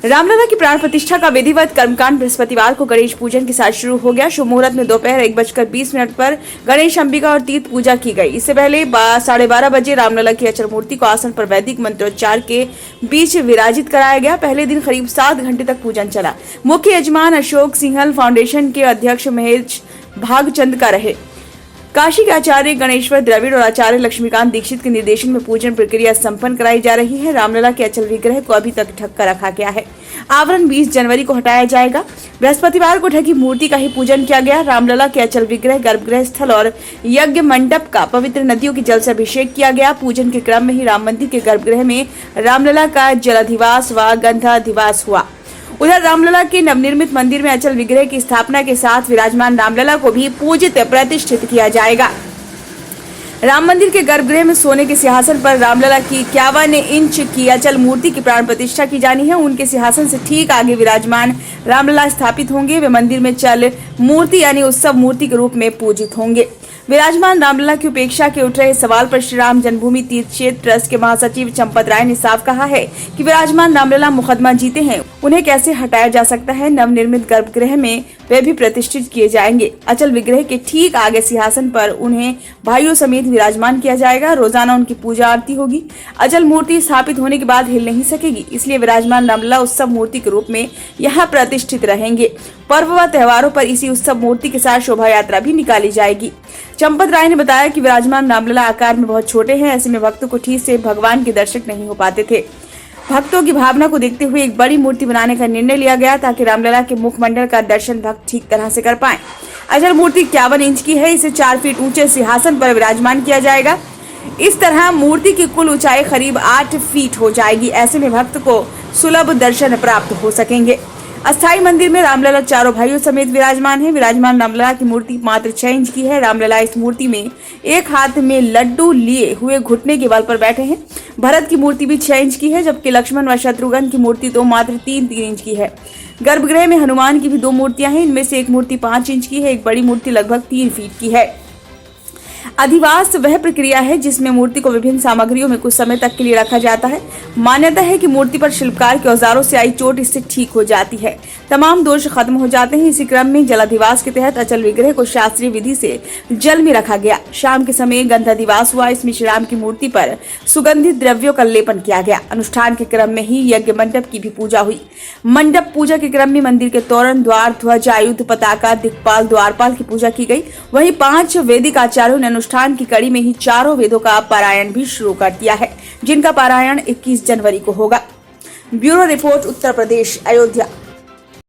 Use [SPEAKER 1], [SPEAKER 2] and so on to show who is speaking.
[SPEAKER 1] रामलला की प्राण प्रतिष्ठा का विधिवत कर्मकांड बृहस्पतिवार को गणेश पूजन के साथ शुरू हो गया। शुभ मुहूर्त में दोपहर 1:20 पर गणेश अंबिका और तीर्थ पूजा की गई। इससे पहले 12:30 बजे रामलला की अचल मूर्ति को आसन पर वैदिक मंत्रोच्चार के बीच विराजित कराया गया। पहले दिन करीब 7 घंटे तक पूजन चला। मुख्य यजमान अशोक सिंघल फाउंडेशन के अध्यक्ष महेश भागचंद का रहे। काशी के आचार्य गणेश्वर द्रविड़ और आचार्य लक्ष्मीकांत दीक्षित के निर्देशन में पूजन प्रक्रिया संपन्न कराई जा रही है। रामलला के अचल विग्रह को अभी तक ढक कर रखा गया है। आवरण 20 जनवरी को हटाया जाएगा। बृहस्पतिवार को ढकी मूर्ति का ही पूजन किया गया। रामलला के अचल विग्रह, गर्भगृह स्थल और यज्ञ मंडप का पवित्र नदियों के जल से अभिषेक किया गया। पूजन के क्रम में ही राम मंदिर के गर्भगृह में रामलला का जलाधिवास व गंधाधिवास हुआ। उधर रामलला के नवनिर्मित मंदिर में अचल विग्रह की स्थापना के साथ विराजमान रामलला को भी पूजित प्रतिष्ठित किया जाएगा। राम मंदिर के गर्भगृह में सोने के सिंहासन पर रामलला की 51 इंच की अचल मूर्ति की प्राण प्रतिष्ठा की जानी है। उनके सिंहासन से ठीक आगे विराजमान रामलला स्थापित होंगे। वे मंदिर में चल मूर्ति यानी उत्सव मूर्ति के रूप में पूजित होंगे। विराजमान रामलला की उपेक्षा के उठ रहे सवाल पर श्री राम जन्मभूमि तीर्थ क्षेत्र ट्रस्ट के महासचिव चंपत राय ने साफ कहा है कि विराजमान रामलला मुकदमा जीते हैं, उन्हें कैसे हटाया जा सकता है। नवनिर्मित गर्भगृह में वे भी प्रतिष्ठित किए जाएंगे। अचल विग्रह के ठीक आगे सिंहासन पर उन्हें भाइयों समेत विराजमान किया जाएगा। रोजाना उनकी पूजा आरती होगी। अचल मूर्ति स्थापित होने के बाद हिल नहीं सकेगी, इसलिए विराजमान रामलला उत्सव मूर्ति के रूप में यहाँ प्रतिष्ठित रहेंगे। पर्व व त्योहारों पर इसी उत्सव मूर्ति के साथ शोभा यात्रा भी निकाली जाएगी। चंपत राय ने बताया कि विराजमान रामलला आकार में बहुत छोटे हैं, ऐसे में भक्तों को ठीक से भगवान के दर्शन नहीं हो पाते थे। भक्तों की भावना को देखते हुए एक बड़ी मूर्ति बनाने का निर्णय लिया गया ताकि रामलला के मुखमंडल का दर्शन भक्त ठीक तरह से कर पाएं। अचल मूर्ति 51 इंच की है। इसे 4 फीट ऊंचे सिंहासन पर विराजमान किया जाएगा। इस तरह मूर्ति की कुल ऊंचाई करीब 8 फीट हो जाएगी। ऐसे में भक्त को सुलभ दर्शन प्राप्त हो सकेंगे। अस्थायी मंदिर में रामलला चारों भाइयों समेत विराजमान है। विराजमान रामलला की मूर्ति मात्र 6 इंच की है। रामलला इस मूर्ति में एक हाथ में लड्डू लिए हुए घुटने के बल पर बैठे हैं। भरत की मूर्ति भी 6 इंच की है, जबकि लक्ष्मण व शत्रुघ्न की मूर्ति तो मात्र 3-3 इंच की है। गर्भगृह में हनुमान की भी 2 मूर्तियां हैं। इनमें से एक मूर्ति 5 इंच की है, एक बड़ी मूर्ति लगभग 3 फीट की है। अधिवास वह प्रक्रिया है जिसमें मूर्ति को विभिन्न सामग्रियों में कुछ समय तक के लिए रखा जाता है। मान्यता है कि मूर्ति पर शिल्पकार के औजारों से आई चोट इससे ठीक हो जाती है, तमाम दोष खत्म हो जाते हैं। इसी क्रम में जलाधिवास के तहत अचल विग्रह को शास्त्रीय विधि से जल में रखा गया। शाम के समय गंधाधिवास हुआ। इसमें श्री राम की मूर्ति पर सुगंधित द्रव्यों का लेपन किया गया। अनुष्ठान के क्रम में ही यज्ञ मंडप की भी पूजा हुई। मंडप पूजा के क्रम में मंदिर के तोरण, द्वार, ध्वज, आयुध, पताका, दिक्पाल, द्वारपाल की पूजा की गई। वहीं 5 वैदिक आचार्यों ने अनुष्ठान की कड़ी में ही 4 वेदों का पारायण भी शुरू कर दिया है, जिनका पारायण 21 जनवरी को होगा। Bureau report, Uttar Pradesh, Ayodhya.